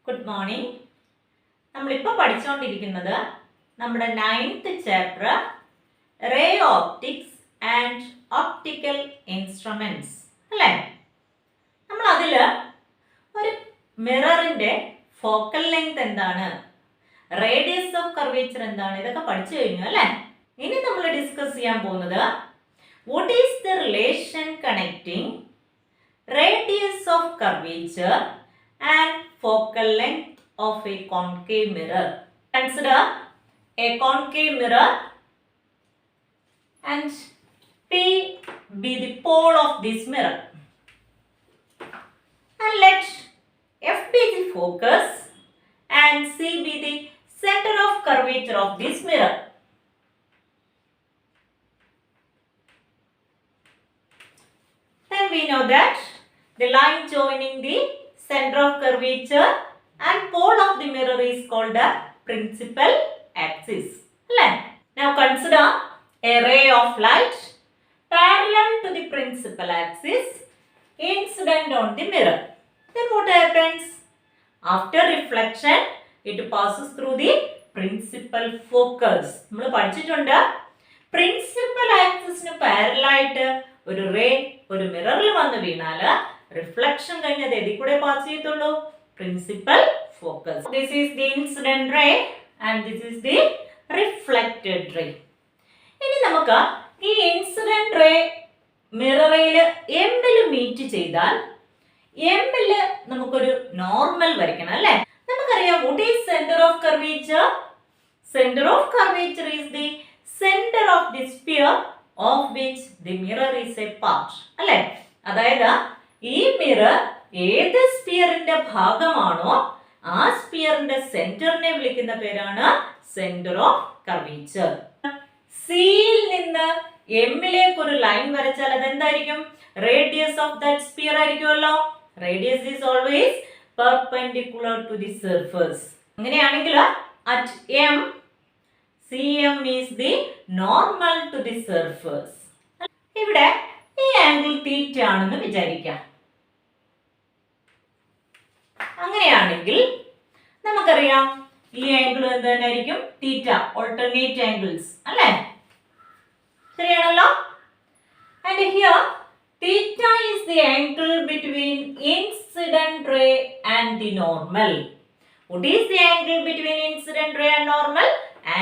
Good morning. നമ്മളിപ്പോൾ പഠിച്ചുകൊണ്ടിരിക്കുന്നത് നമ്മുടെ 9th chapter ray optics and optical instruments അല്ലേ. നമ്മൾ അതിൽ ഒരു മിററിന്റെ ഫോക്കൽ ലെങ്ത് എന്താണ്, റേഡിയസ് ഓഫ് കർവേച്ചർ എന്താണ്, ഇതൊക്കെ പഠിച്ചു കഴിഞ്ഞു അല്ലേ. ഇനി നമ്മൾ ഡിസ്കസ് ചെയ്യാൻ പോകുന്നത് what is the relation connecting radius of curvature and focal length of a concave mirror. Consider a concave mirror and P be the pole of this mirror, and let F be the focus and C be the center of curvature of this mirror. Then we know that the line joining the center of curvature and pole of the mirror is called the principal axis. Now consider a ray of light parallel to the principal axis incident on the mirror. Then what happens? After reflection, it passes through the principal focus. നമ്മൾ പഠിച്ചിട്ടുണ്ട് principal ആക്സിസിന് parallel ആയിട്ട് ഒരു ray ഒരു മിററിൽ വന്ന് വീണാൽ reflection കഴിഞ്ഞത് എതിൽ കൂടെ pass ചെയ്യത്തുള്ളൂ? Principal focus. This is the incident ray and this is the reflected ray. ഇനി നമുക്ക് ഈ ഇൻസിഡന്റ് റേ മിററിൽ എമ്മിൽ മീറ്റ് ചെയ്താൽ എമ്മിൽ നമുക്കൊരു നോർമൽ വരയ്ക്കണം അല്ലേ. നമുക്കറിയാം what is centre of curvature. Centre of curvature is the centre of the sphere of which the mirror is A part അല്ലേ. അതായത് ഈ മിറർ ഏത് സ്ഫിയറിന്റെ ഭാഗമാണോ ആ സ്ഫിയറിന്റെ സെന്ററിനെ വിളിക്കുന്ന പേരാണ് സെന്റർ ഓഫ് കർവേച്ചർ. സിയിൽ നിന്ന് എമ്മിലേക്ക് ഒരു ലൈൻ വരച്ചാൽ അതെന്തായിരിക്കും? റേഡിയസ് ഓഫ് ദാറ്റ് സ്ഫിയർ ആയിരിക്കുമല്ലോ. Radius is always perpendicular to the surface. അങ്ങനെയാണെങ്കിൽ at M CM is the normal to the surface. ഇവിടെ ഈ ആംഗിൾ തീറ്റ ആണെന്ന് വിചാരിക്കാം. അങ്ങനെയാണെങ്കിൽ നമുക്കറിയാം ഈ ആംഗിൾ എന്ത് തന്നെയായിരിക്കും? തീറ്റ. ഓൾട്ടർനേറ്റ് ആംഗിൾസ് അല്ലേ, ശരിയാണല്ലോ. And here theta is the angle between incident ray and the normal. What is the angle between incident ray and normal?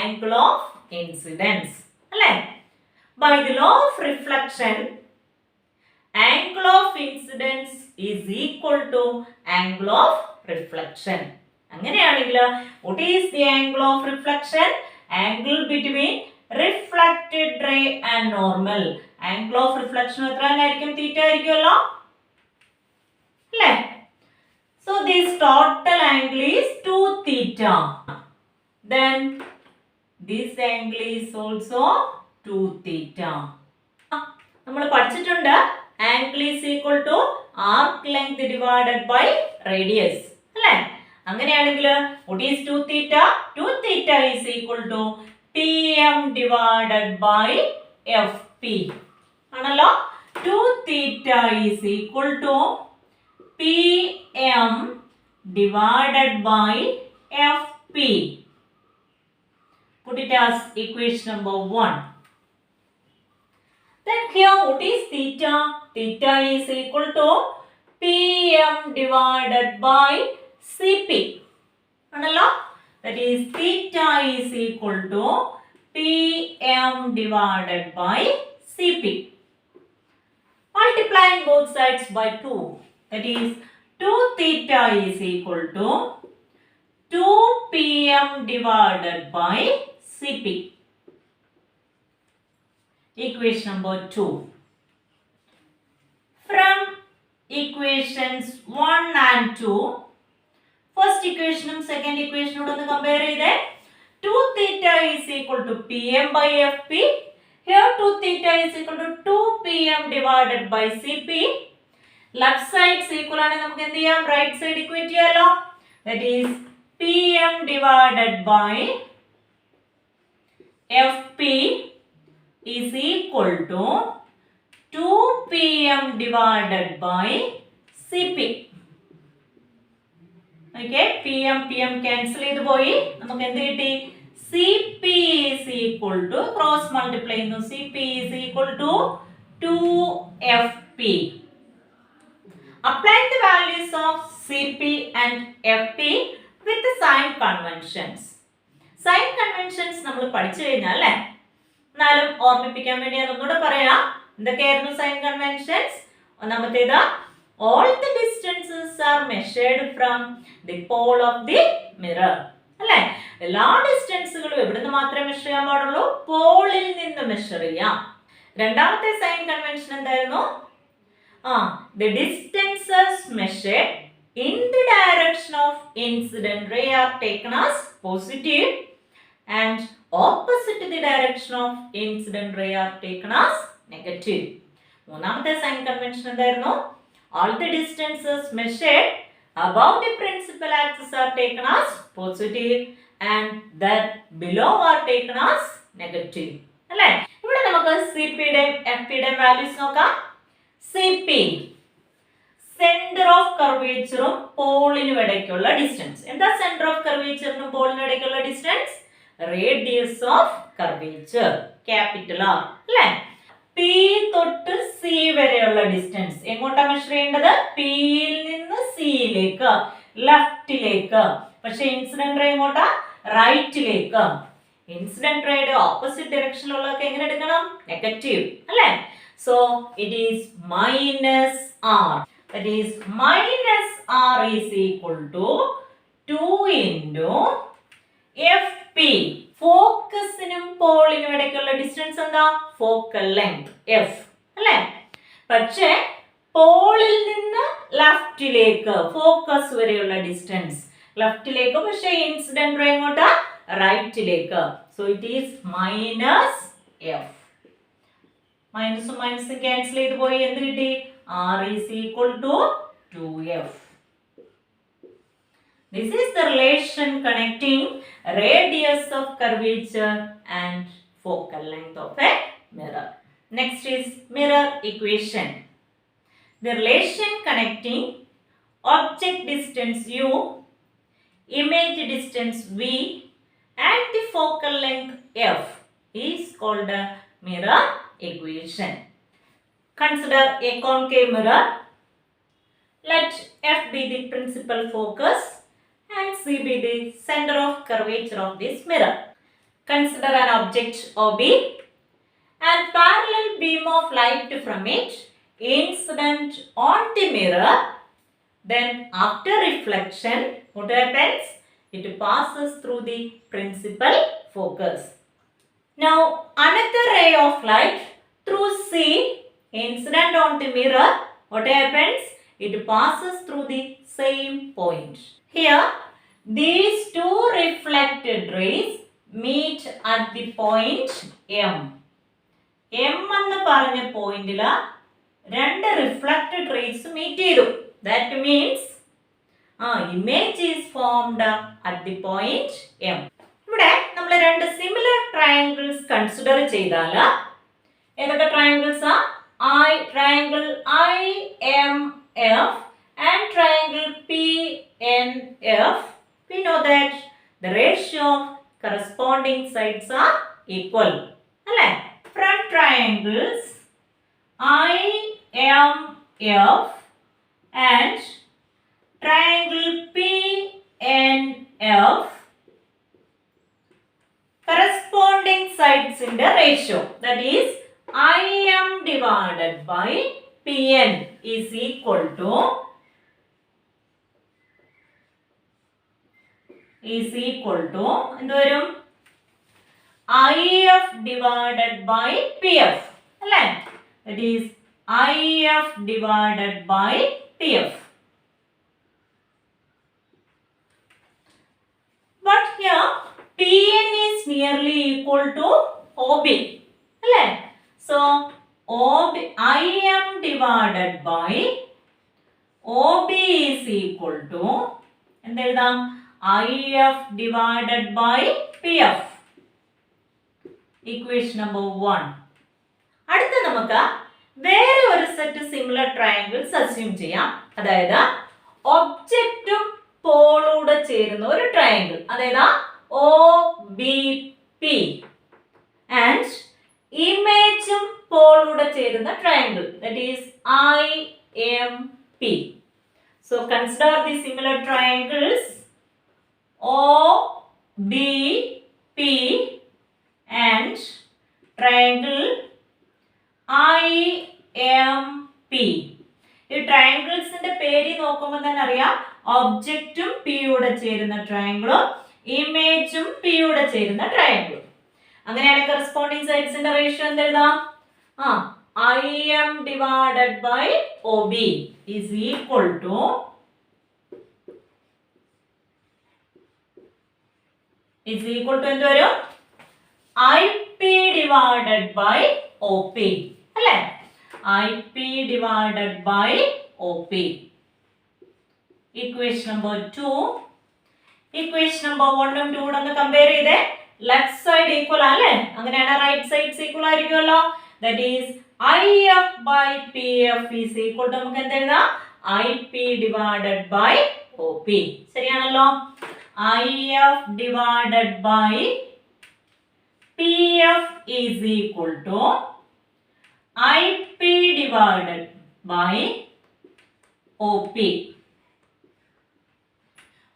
Angle of incidence അല്ലേ. By the law of reflection, angle of incidence is equal to angle of reflection. അങ്ങനെയാണെങ്കിൽ what is the angle of reflection? Angle between reflected ray and normal. Angle of reflection എത്ര ആയിരിക്കും? തീറ്റ ആയിരിക്കുമല്ലോ അല്ലേ. So this total angle is 2 theta. Then this angle is also 2 theta. നമ്മൾ പഠിച്ചിട്ടുണ്ട് angle is equal to arc length divided by radius അല്ലേ. അങ്ങനെയാണെങ്കിൽ what is 2 theta? 2 theta is equal to Pm divided by Fp ആണല്ലോ. 2 theta is equal to Pm divided by Fp. Put it as equation number 1. Then here what is theta? Theta is equal to Pm divided by Cp. Analo? That is theta is equal to Pm divided by Cp. Multiplying both sides by 2. That is 2 theta is equal to 2 Pm divided by Cp. Equation number 2. From equations 1 and 2, first equation and second equation ഒന്ന് compare ചെയ്തേ. 2 theta is equal to Pm by Fp. Here 2 theta is equal to 2 Pm divided by Cp. Left side equal ആണ്, നമുക്ക് എന്ത് ചെയ്യാം? Right side equate ചെയ്യാലോ. That is Pm divided by Fp is equal to 2 Pm divided by Cp. Okay, P M cancel ചെയ്ത് പോയി. നമുക്ക് എന്ത് കിട്ടി? C P is equal to, cross multiply ചെയ്യുന്നു, C P is equal to 2FP. Applying the values of CP and FP with the sign conventions. Sign conventions നമ്മൾ പഠിച്ചു കഴിഞ്ഞാൽ അല്ലേ, എന്നാലും ഓർമ്മിപ്പിക്കാൻ വേണ്ടി ഒന്നുകൂടെ പറയാം. എന്തൊക്കെയായിരുന്നു സൈൻ കൺവെൻഷൻസ്? ഒന്നാമത്തേത്, all the distances are measured from the pole of the mirror. അല്ലേ, എല്ലാ ഡിസ്റ്റൻസുകളും എവിടുന്ന് മാത്രമേ മെഷർ ചെയ്യാൻ പാടുള്ളൂ? പോളിൽ നിന്ന് മെഷർ ചെയ്യാം. രണ്ടാമത്തെ സൈൻ കൺവെൻഷൻ എന്തായിരുന്നു? The distances measured in the direction of incident ray are taken as positive and opposite the direction of incident ray are taken as negative. മൂന്നാമത്തെ സൈൻ കൺവെൻഷൻ എന്തായിരുന്നു? All the distances measured above the principal axis are taken as positive and that below are taken as negative. അല്ലേ, ഇവിടെ നമുക്ക് സിപിയുടെയും എഫ്പിയുടെയും values നോക്കാം. C P, centre of കർവേച്ചറും പോളിനും ഇടയ്ക്കുള്ള ഡിസ്റ്റൻസ്. എന്താ സെന്റർ ഓഫ് കർവേച്ചറിനും പോളിനും ഇടയ്ക്കുള്ള distance? Radius of curvature, capital R. അല്ലേ, പി തൊട്ട് സി വരെയുള്ള ഡിസ്റ്റൻസ് എങ്ങോട്ടാ മെഷർ ചെയ്യേണ്ടത്? പിയിൽ നിന്ന് സിയിലേക്ക്, ലെഫ്റ്റിലേക്ക്. പക്ഷെ ഇൻസിഡന്റ് റേ എങ്ങോട്ടാ? റൈറ്റിലേക്ക്. ഇൻസിഡന്റ് റേയുടെ ഓപ്പോസിറ്റ് ഡയറക്ഷനിലുള്ളതൊക്കെ എങ്ങനെ എടുക്കണം? നെഗറ്റീവ്. അല്ലേ, so it is minus r. That is minus r is equal to 2 into fp. ഫോക്കസിനും പോളിനും ഇടയ്ക്കുള്ള ഡിസ്റ്റൻസ് എന്താ? Focal length f. അല്ലേ, പക്ഷേ പോളിൽ നിന്ന് ലെഫ്റ്റിലേക്ക് ഫോക്കസ് വരെയുള്ള ഡിസ്റ്റൻസ് ലെഫ്റ്റിലേക്ക്, പക്ഷേ ഇൻസിഡന്റ് റേ എങ്ങോട്ടാ? റൈറ്റിലേക്ക്. So it is minus f. മൈനസും മൈനസും ക്യാൻസൽ ചെയ്ത് പോയി. എന്ത് കിട്ടി? r is equal to 2f. This is the relation connecting radius of curvature and focal length of a mirror. Next is mirror equation. The relation connecting object distance u, image distance v and the focal length f is called a mirror equation. Consider a concave mirror. Let f be the principal focus and c be the center of curvature of this mirror. Consider an object OB and parallel beam of light from it incident on the mirror. Then after reflection, what happens? It passes through the principal focus. Now another ray of light through C incident on the mirror, what happens? It passes through the same point. Here these two reflected rays meet at the point M. M എന്ന് പറഞ്ഞ പോയിന്റിൽ രണ്ട് reflected raise meet ചെയ്തു. That means image is formed at the point M. ഇവിടെ നമ്മൾ രണ്ട് similar triangles consider ചെയ്താൽ ഏതൊക്കെ ട്രയാങ്കിൾസ് ആ? triangle IMF and triangle PNF. We know that the ratio of corresponding sides are equal. അല്ലേ, from triangles IMF and triangle PNF, corresponding sides in the ratio, that is IM divided by PN is equal to എന്ത് വരും? IF divided by PF. അല്ലേ, that is IF divided by PF. But here PN is nearly equal to OB. അല്ലേ, so OB IM divided by OB is equal to എന്തെഴുതാം? IF divided by PF. Equation number 1. അടുത്ത നമുക്ക് വേറെ ഒരു set similar triangles assume ചെയ്യാം. അതായത് ഒബ്ജക്റ്റും പോളൂടെ ചേരുന്ന ഒരു triangle. അതേതാ? O B P. ആൻഡ് ഇമേജും പോളൂടെ ചേരുന്ന triangle. That is I M P. So consider the similar triangles O B P and triangle I M P. ഈ ട്രയാങ്കിൾസിന്റെ പേര് നോക്കുമ്പോൾ തന്നെ അറിയാം, ഒബ്ജക്റ്റും പിയുടെ ചേരുന്ന ട്രയാങ്കിളും ഇമേജും പിയുടെ ചേരുന്ന ട്രയാങ്കിളും. അങ്ങനെയാണ് കറസ്പോണ്ടിങ് സൈഡ്സിന്റെ റേഷ്യോ എന്തെഴുതാം? IM divided by OB is equal to എന്ത് വരും? IP divided by OP. അല്ലേ? IP divided by OP. Equation number 2. Equation number 1 ഉം 2 ഒന്ന് കമ്പയർ ചെയ്തേ. ലെഫ്റ്റ് സൈഡ് ഈക്വൽ അല്ലേ? അങ്ങനെയാണ് റൈറ്റ് സൈഡ്സ് ഈക്വൽ ആയിരിക്കുമല്ലോ. That is IF by PF is equal to നമുക്ക് എന്ത് എഴുതാം? IP divided by OP. ശരിയാണല്ലോ? IF divided by PF is equal to IP divided by OP.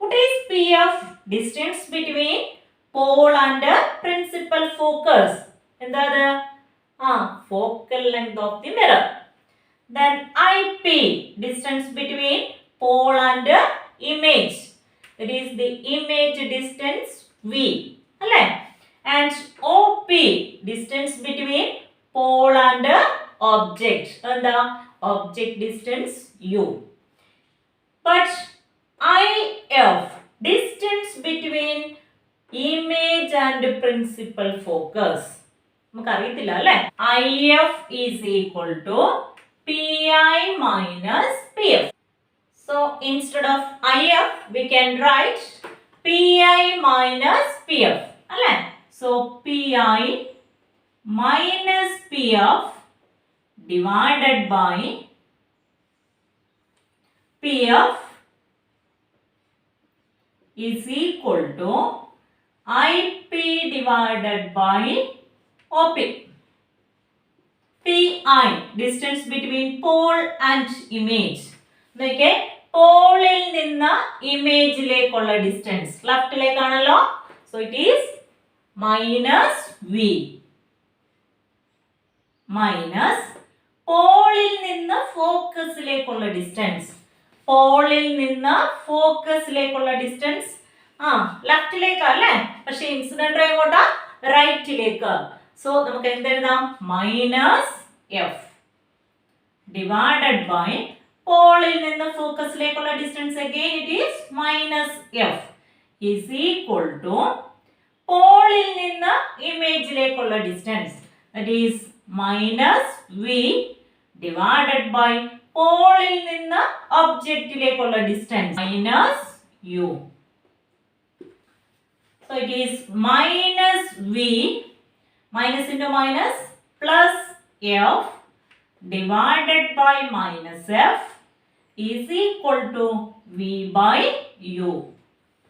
What is PF? Distance between pole and principal focus. എന്താണ്? Focal length of the mirror. Then IP, distance between pole and image. That is the image distance V. അല്ലേ? And OP, distance between pole and object. എന്താ? Object distance U. But IF, distance between image and principal focus. നമുക്ക് അറിയത്തില്ല അല്ലേ? IF is equal to PI minus PF. So instead of IF we can write PI minus PF. അല്ലേ? So PI minus PF divided by PF is equal to IP divided by OP. PI, distance between pole and image. നോക്കിയേ, പോളിൽ നിന്ന് ഇമേജിലേക്കുള്ള distance ലെഫ്റ്റിലേക്കാണല്ലോ. So it is minus V minus പോളിൽ നിന്ന് ഫോക്കസിലേക്കുള്ള distance. പോളിൽ നിന്ന് ഫോക്കസിലേക്കുള്ള ഡിസ്റ്റൻസ് ലെഫ്റ്റിലേക്കാ അല്ലേ? പക്ഷെ ഇൻസിഡന്റ് റേ എങ്ങോട്ടാ? റൈറ്റിലേക്ക്. സോ നമുക്ക് എന്തെഴുതാം? മൈനസ് എഫ് ഡിവൈഡഡ് ബൈ പോളിൽ നിന്ന് ഫോക്കസിലേക്കുള്ള distance again it is minus F is equal to പോളിൽ നിന്ന് ഇമേജിലേക്കുള്ള distance that is minus V divided by പോളിൽ നിന്ന് ഒബ്ജക്റ്റിലേക്കുള്ള distance minus U. So it is minus V minus into minus plus F divided by minus F is equal to V by U.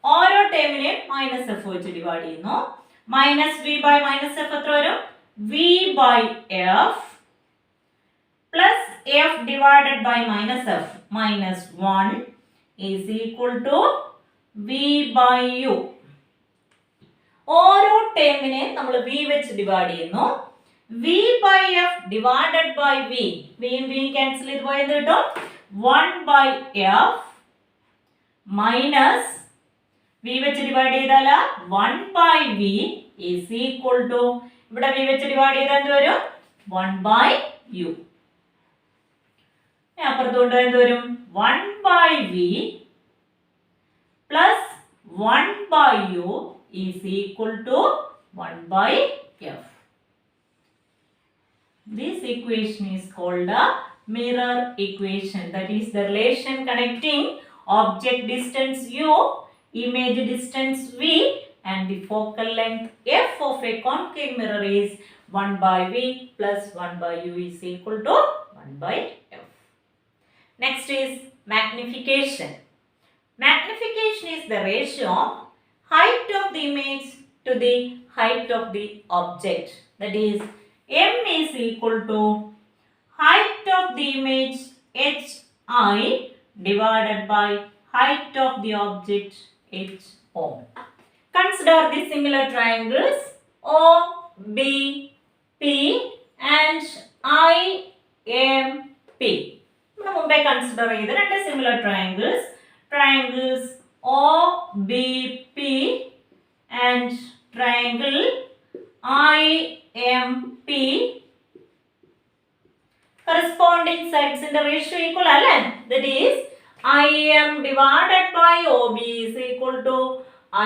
ഓരോ ടേമിനെയും minus F വെച്ച് divide ചെയ്യുന്നു. Minus V by minus F എത്ര വരും? V by F plus F divided by minus F minus 1 is equal to V by U. ഓരോ ടേമിനെ നമ്മൾ V വെച്ച് ഡിവൈഡ് ചെയ്യുന്നു. V by F divided by V, വിയും വിയും ക്യാൻസൽ ചെയ്ത് പോയത് കിട്ടും. 1 ബൈ എഫ് മൈനസ് വി വെച്ച് ഡിവൈഡ് ചെയ്താൽ 1 by V is equal to ഇവിടെ വി വെച്ച് ഡിവൈഡ് ചെയ്താൽ എന്ത് വരും? 1 ബൈ യു. അപ്പുറത്തോട്ട് എന്ത് വരും? 1 by V plus 1 by U is equal to 1 by f. This equation is called a mirror equation. That is the relation connecting object distance u, image distance v and the focal length f of a concave mirror is 1 by v plus 1 by u is equal to 1 by f. Next is magnification. Magnification is the ratio of height of the image to the height of the object. That is, m is equal to height of the image hi divided by height of the object ho. Consider the similar triangles OBP and IMP. നമ്മൾ മുമ്പേ consider ചെയ്ത രണ്ട് similar triangles OBP and triangle IMP. Corresponding sides in the ratio equal അല്ലേ? That is, IM divided by OB is equal to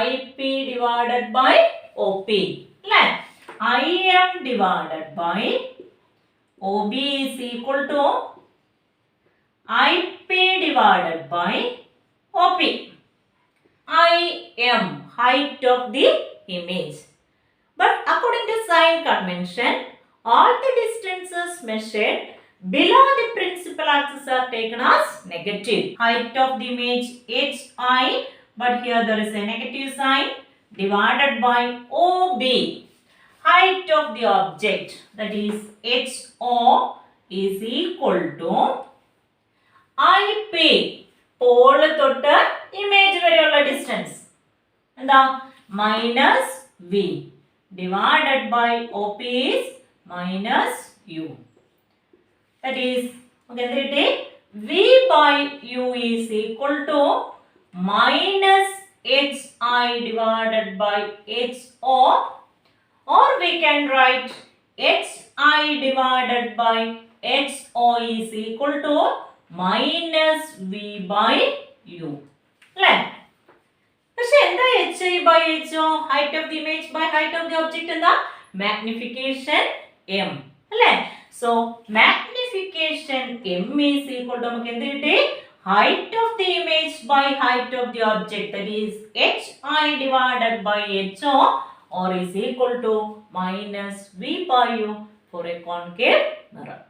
IP divided by OP. അല്ലേ? IM divided by OB is equal to IP divided by OP. IM, height of the image. But according to sign convention, all the distances measured below the principal axis are taken as negative. Height of the image hi, but here there is a negative sign, divided by OB. Height of the object, that is HO, is equal to IP. Pole തൊട്ട് image വരെയുള്ള distance എന്താ? minus V divided by OP is minus U. That is, okay, V by U is equal to minus HI divided by HO, or we can write HI divided by HO is equal to minus V by U. അല്ലേ? പക്ഷെ എന്താ HI by HO? Height of the image by height of the object എന്താ? Magnification M. അല്ലേ? So, magnification M is equal to നമുക്ക് എന്ത് കിട്ടി? Height of the image by height of the object, that is HI divided by HO, or is equal to minus V by U for a concave mirror.